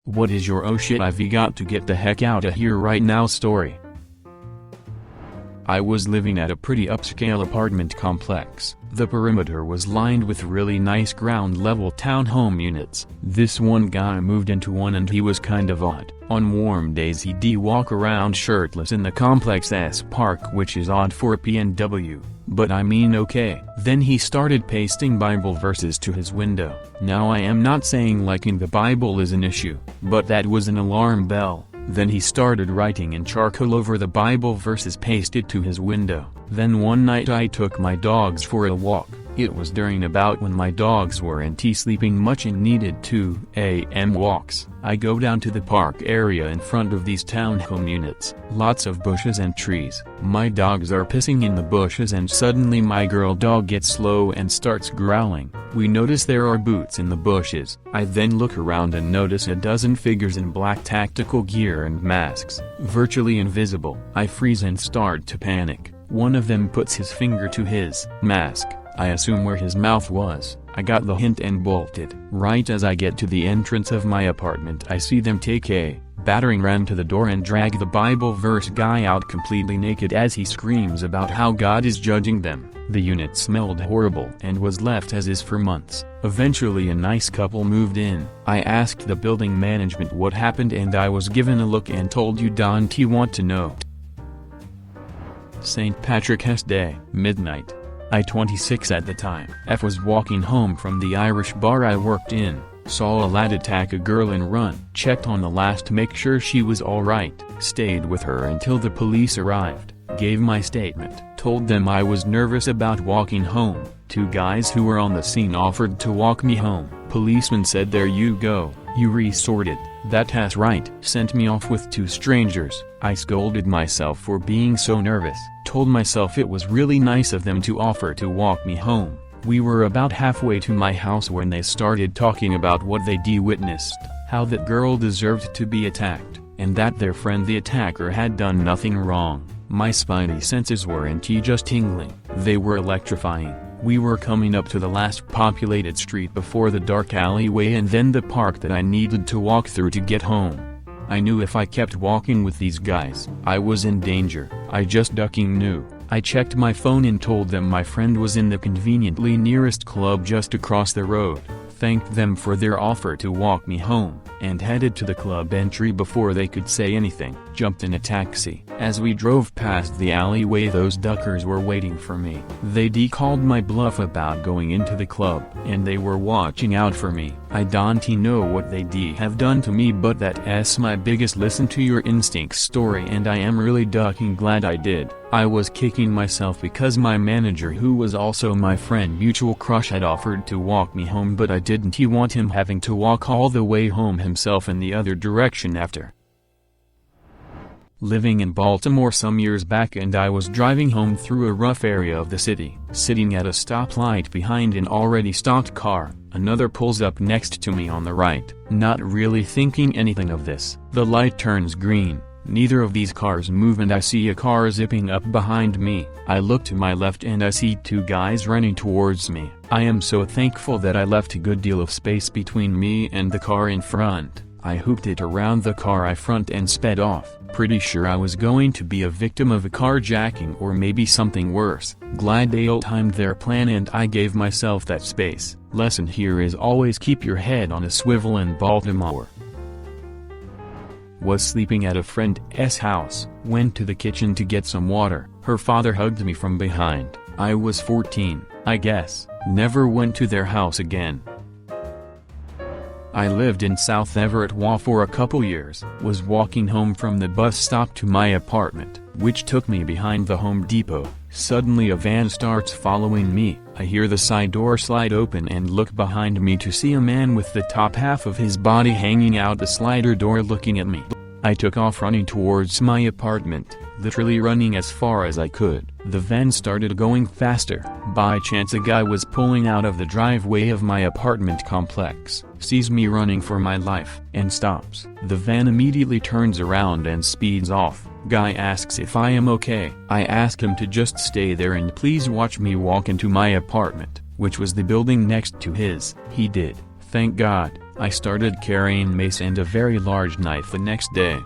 What is your oh shit I've got to get the heck out of here right now story? I was living at a pretty upscale apartment complex. The perimeter was lined with really nice ground-level townhome units. This one guy moved into one and he was kind of odd. On warm days he'd walk around shirtless in the complex's park, which is odd for a PNW, but I mean okay. Then he started pasting Bible verses to his window. Now I am not saying liking the Bible is an issue, but that was an alarm bell. Then he started writing in charcoal over the Bible verses pasted to his window. Then one night I took my dogs for a walk. It was during about when my dogs weren't sleeping much and needed 2 a.m. walks. I go down to the park area in front of these townhome units. Lots of bushes and trees. My dogs are pissing in the bushes and suddenly my girl dog gets slow and starts growling. We notice there are boots in the bushes. I then look around and notice a dozen figures in black tactical gear and masks, virtually invisible. I freeze and start to panic. One of them puts his finger to his mask. I assume where his mouth was. I got the hint and bolted. Right as I get to the entrance of my apartment I see them take a battering ram to the door and drag the Bible verse guy out completely naked as he screams about how God is judging them. The unit smelled horrible and was left as is for months. Eventually a nice couple moved in. I asked the building management what happened and I was given a look and told you don't want to know. St. Patrick's Day, midnight. I 26 at the time. F was walking home from the Irish bar I worked in, saw a lad attack a girl and run. Checked on the lass to make sure she was alright, stayed with her until the police arrived, gave my statement, told them I was nervous about walking home. 2 guys who were on the scene offered to walk me home. Policeman said there you go, you resorted, that's right. Sent me off with 2 strangers. I scolded myself for being so nervous, told myself it was really nice of them to offer to walk me home. We were about halfway to my house when they started talking about what they witnessed, how that girl deserved to be attacked, and that their friend the attacker had done nothing wrong. My spidey senses weren't just tingling, they were electrifying. We were coming up to the last populated street before the dark alleyway and then the park that I needed to walk through to get home. I knew if I kept walking with these guys, I was in danger. I just ducking knew. I checked my phone and told them my friend was in the conveniently nearest club just across the road, thanked them for their offer to walk me home, and headed to the club entry before they could say anything. Jumped in a taxi. As we drove past the alleyway those duckers were waiting for me. They called my bluff about going into the club, and they were watching out for me. I don't know what they have done to me, but that's my biggest listen to your instincts story, and I am really ducking glad I did. I was kicking myself because my manager, who was also my friend mutual crush, had offered to walk me home, but I didn't want him having to walk all the way home himself in the other direction after. Living in Baltimore some years back, and I was driving home through a rough area of the city. Sitting at a stoplight behind an already stopped car, another pulls up next to me on the right. Not really thinking anything of this. The light turns green. Neither of these cars move and I see a car zipping up behind me. I look to my left and I see 2 guys running towards me. I am so thankful that I left a good deal of space between me and the car in front. I hooped it around the car I front and sped off. Pretty sure I was going to be a victim of a carjacking or maybe something worse. Glad they timed their plan and I gave myself that space. Lesson here is always keep your head on a swivel in Baltimore. Was sleeping at a friend's house, went to the kitchen to get some water. Her father hugged me from behind. I was 14, I guess. Never went to their house again. I lived in South Everett WA for a couple years. Was walking home from the bus stop to my apartment, which took me behind the Home Depot. Suddenly a van starts following me. I hear the side door slide open and look behind me to see a man with the top half of his body hanging out the slider door looking at me. I took off running towards my apartment, literally running as far as I could. The van started going faster. By chance a guy was pulling out of the driveway of my apartment complex, sees me running for my life, and stops. The van immediately turns around and speeds off. Guy asks if I am okay. I ask him to just stay there and please watch me walk into my apartment, which was the building next to his. He did. Thank God, I started carrying mace and a very large knife the next day.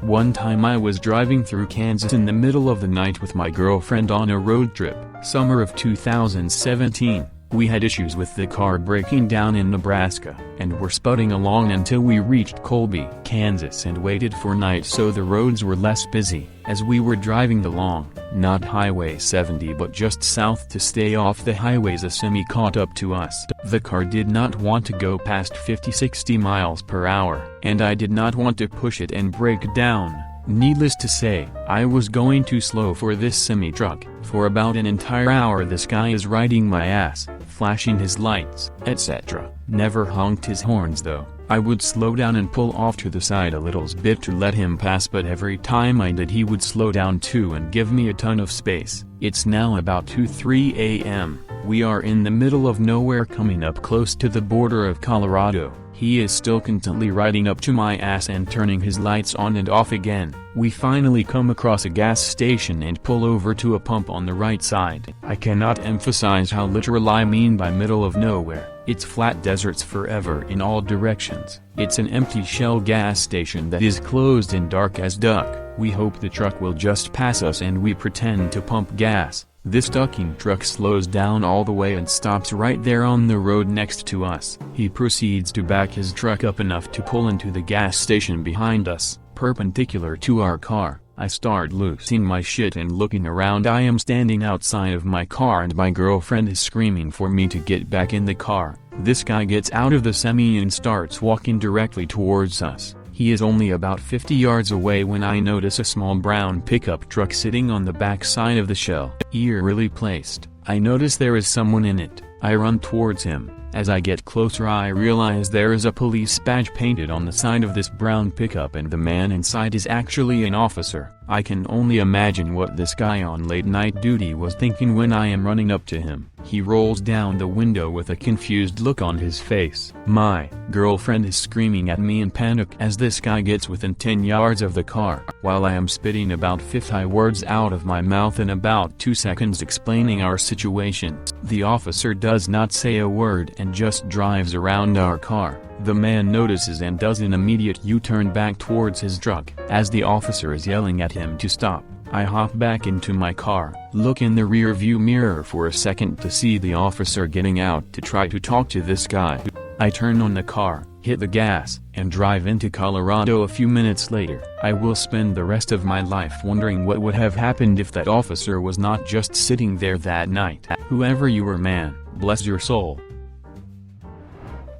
One time I was driving through Kansas in the middle of the night with my girlfriend on a road trip, summer of 2017. We had issues with the car breaking down in Nebraska, and were spudding along until we reached Colby, Kansas, and waited for night so the roads were less busy. As we were driving along, not Highway 70 but just south to stay off the highways, a semi caught up to us. The car did not want to go past 50-60 miles per hour, and I did not want to push it and break down. Needless to say, I was going too slow for this semi-truck. For about an entire hour this guy is riding my ass, flashing his lights, etc. Never honked his horns though. I would slow down and pull off to the side a little bit to let him pass, but every time I did he would slow down too and give me a ton of space. It's now about 2:03 a.m. We are in the middle of nowhere coming up close to the border of Colorado. He is still constantly riding up to my ass and turning his lights on and off again. We finally come across a gas station and pull over to a pump on the right side. I cannot emphasize how literal I mean by middle of nowhere. It's flat deserts forever in all directions. It's an empty shell gas station that is closed and dark as duck. We hope the truck will just pass us and we pretend to pump gas. This ducking truck slows down all the way and stops right there on the road next to us. He proceeds to back his truck up enough to pull into the gas station behind us, perpendicular to our car. I start losing my shit and looking around. I am standing outside of my car and my girlfriend is screaming for me to get back in the car. This guy gets out of the semi and starts walking directly towards us. He is only about 50 yards away when I notice a small brown pickup truck sitting on the back side of the shell. Eerily placed. I notice there is someone in it. I run towards him. As I get closer I realize there is a police badge painted on the side of this brown pickup and the man inside is actually an officer. I can only imagine what this guy on late night duty was thinking when I am running up to him. He rolls down the window with a confused look on his face. My girlfriend is screaming at me in panic as this guy gets within 10 yards of the car, while I am spitting about 50 words out of my mouth in about 2 seconds explaining our situation. The officer does not say a word and just drives around our car. The man notices and does an immediate U-turn back towards his truck. As the officer is yelling at him to stop, I hop back into my car, look in the rear view mirror for a second to see the officer getting out to try to talk to this guy. I turn on the car, hit the gas, and drive into Colorado. A few minutes later, I will spend the rest of my life wondering what would have happened if that officer was not just sitting there that night. Whoever you were, man, bless your soul.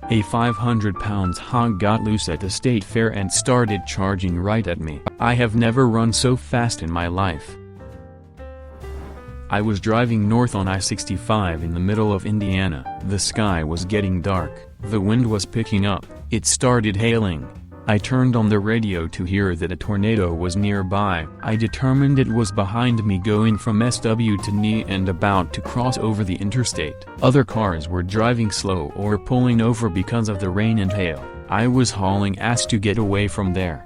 A 500-pound hog got loose at the state fair and started charging right at me. I have never run so fast in my life. I was driving north on I-65 in the middle of Indiana. The sky was getting dark, the wind was picking up, it started hailing. I turned on the radio to hear that a tornado was nearby. I determined it was behind me going from SW to NE and about to cross over the interstate. Other cars were driving slow or pulling over because of the rain and hail. I was hauling ass to get away from there.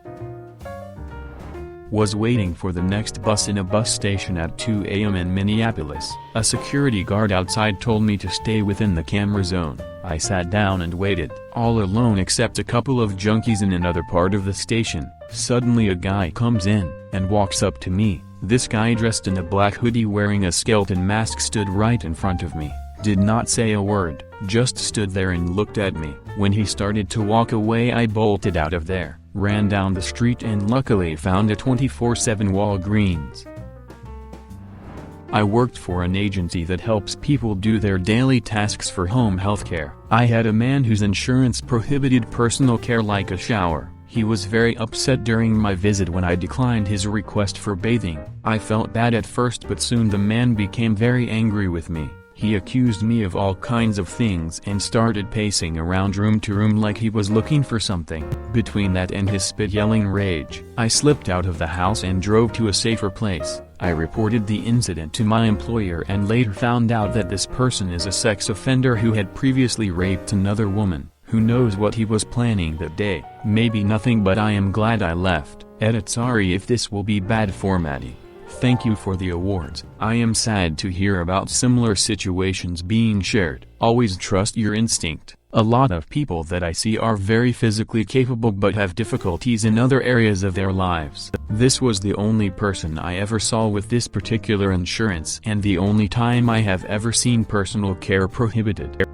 Was waiting for the next bus in a bus station at 2 a.m. in Minneapolis. A security guard outside told me to stay within the camera zone. I sat down and waited, all alone except a couple of junkies in another part of the station. Suddenly a guy comes in, and walks up to me. This guy dressed in a black hoodie wearing a skeleton mask stood right in front of me. Did not say a word, just stood there and looked at me. When he started to walk away I bolted out of there, ran down the street and luckily found a 24/7 Walgreens. I worked for an agency that helps people do their daily tasks for home healthcare. I had a man whose insurance prohibited personal care like a shower. He was very upset during my visit when I declined his request for bathing. I felt bad at first, but soon the man became very angry with me. He accused me of all kinds of things and started pacing around room to room like he was looking for something. Between that and his spit-yelling rage, I slipped out of the house and drove to a safer place. I reported the incident to my employer and later found out that this person is a sex offender who had previously raped another woman. Who knows what he was planning that day? Maybe nothing, but I am glad I left. Edit. Sorry if this will be bad formatting. Thank you for the awards. I am sad to hear about similar situations being shared. Always trust your instinct. A lot of people that I see are very physically capable but have difficulties in other areas of their lives. This was the only person I ever saw with this particular insurance and the only time I have ever seen personal care prohibited.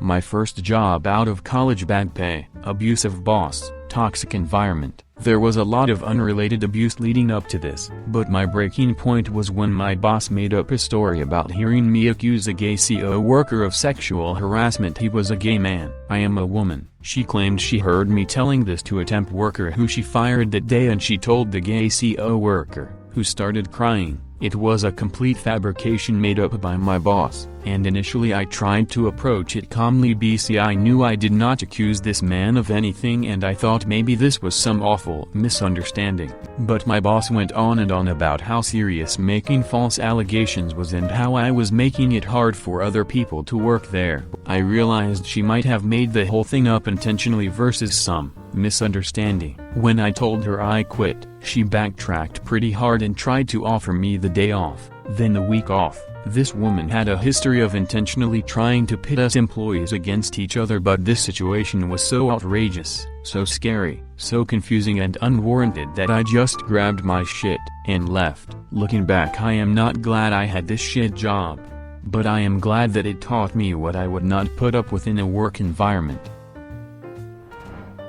My first job out of college: bad pay, abusive boss, toxic environment. There was a lot of unrelated abuse leading up to this, but my breaking point was when my boss made up a story about hearing me accuse a gay CO worker of sexual harassment. He was a gay man. I am a woman. She claimed she heard me telling this to a temp worker who she fired that day, and she told the gay CO worker, who started crying. It was a complete fabrication made up by my boss, and initially I tried to approach it calmly. I knew I did not accuse this man of anything, and I thought maybe this was some awful misunderstanding. But my boss went on and on about how serious making false allegations was and how I was making it hard for other people to work there. I realized she might have made the whole thing up intentionally versus some misunderstanding. When I told her I quit, she backtracked pretty hard and tried to offer me the day off, then the week off. This woman had a history of intentionally trying to pit us employees against each other, but this situation was so outrageous, so scary, so confusing and unwarranted that I just grabbed my shit and left. Looking back, I am not glad I had this shit job, but I am glad that it taught me what I would not put up with in a work environment.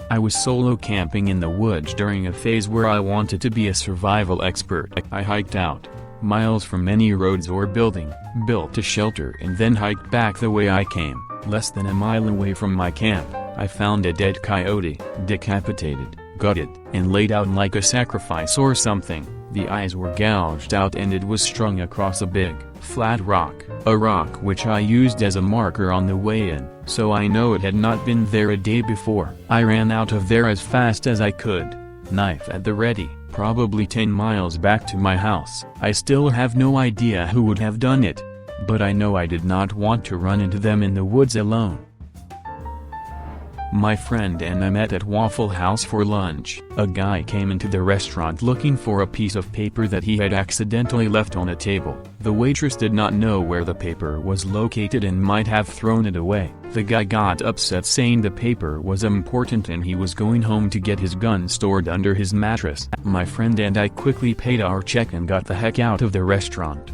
I was solo camping in the woods during a phase where I wanted to be a survival expert. I hiked out miles from any roads or building, built a shelter, and then hiked back the way I came. Less than a mile away from my camp, I found a dead coyote, decapitated, gutted, and laid out like a sacrifice or something. The eyes were gouged out and it was strung across a big, flat rock, a rock which I used as a marker on the way in, so I know it had not been there a day before. I ran out of there as fast as I could, knife at the ready, probably 10 miles back to my house. I still have no idea who would have done it, but I know I did not want to run into them in the woods alone. My friend and I met at Waffle House for lunch. A guy came into the restaurant looking for a piece of paper that he had accidentally left on a table. The waitress did not know where the paper was located and might have thrown it away. The guy got upset, saying the paper was important and he was going home to get his gun stored under his mattress. My friend and I quickly paid our check and got the heck out of the restaurant.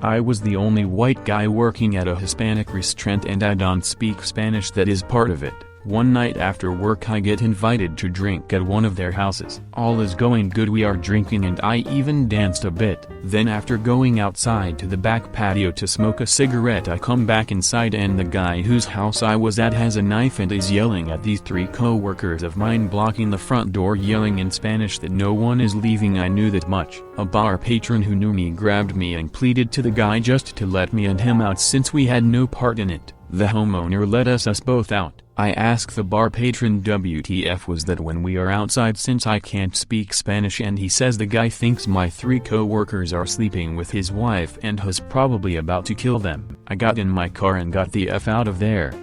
I was the only white guy working at a Hispanic restaurant and I don't speak Spanish, that is part of it. One night after work I get invited to drink at one of their houses. All is going good, we are drinking and I even danced a bit. Then after going outside to the back patio to smoke a cigarette, I come back inside and the guy whose house I was at has a knife and is yelling at these 3 co-workers of mine, blocking the front door, yelling in Spanish that no one is leaving. I knew that much. A bar patron who knew me grabbed me and pleaded to the guy just to let me and him out since we had no part in it. The homeowner let us both out. I asked the bar patron WTF was that when we are outside, since I can't speak Spanish, and he says the guy thinks my 3 co-workers are sleeping with his wife and was probably about to kill them. I got in my car and got the F out of there.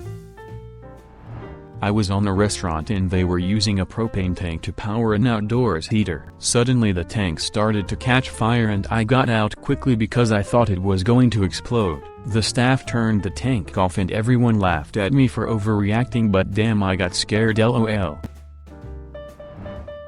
I was on a restaurant and they were using a propane tank to power an outdoors heater. Suddenly the tank started to catch fire and I got out quickly because I thought it was going to explode. The staff turned the tank off and everyone laughed at me for overreacting, but damn, I got scared, lol.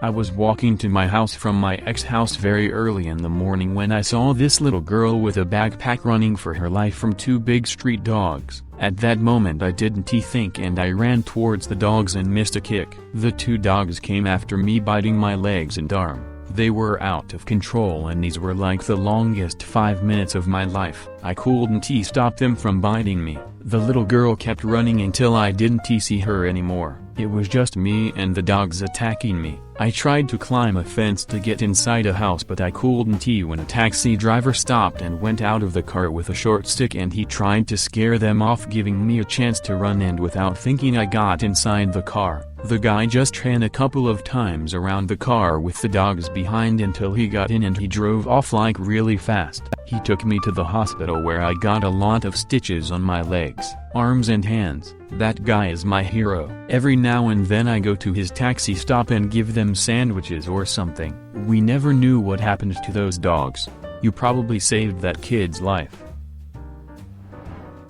I was walking to my house from my ex-house very early in the morning when I saw this little girl with a backpack running for her life from 2 big street dogs. At that moment I didn't think and I ran towards the dogs and missed a kick. The 2 dogs came after me, biting my legs and arm. They were out of control and these were like the longest 5 minutes of my life. I couldn't stop them from biting me. The little girl kept running until I didn't see her anymore. It was just me and the dogs attacking me. I tried to climb a fence to get inside a house, but I couldn't when a taxi driver stopped and went out of the car with a short stick and he tried to scare them off, giving me a chance to run, and without thinking I got inside the car. The guy just ran a couple of times around the car with the dogs behind until he got in and he drove off like really fast. He took me to the hospital where I got a lot of stitches on my legs, arms and hands. That guy is my hero. Every now and then I go to his taxi stop and give them sandwiches or something. We never knew what happened to those dogs. You probably saved that kid's life.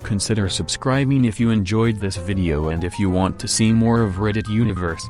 Consider subscribing if you enjoyed this video and if you want to see more of Reddit Universe.